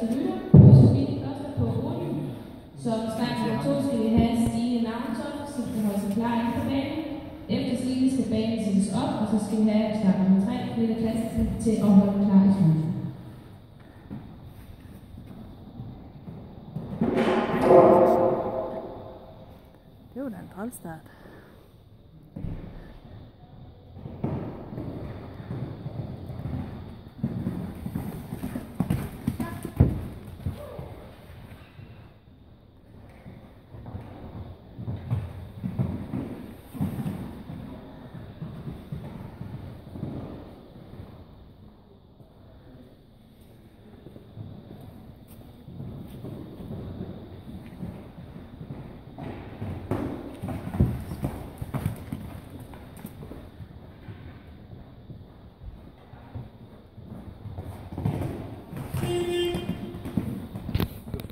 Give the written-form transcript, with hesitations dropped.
første rytter. Josefine første på runden. Så start nummer 2 skal vi have Stine Navntoft, som skal holde sig klar inde på banen. Efter Stine skal banen sættes op, og så skal vi have start nummer 3, Frida Christensen, til at holde klar i slutten. Det var da en drømstart.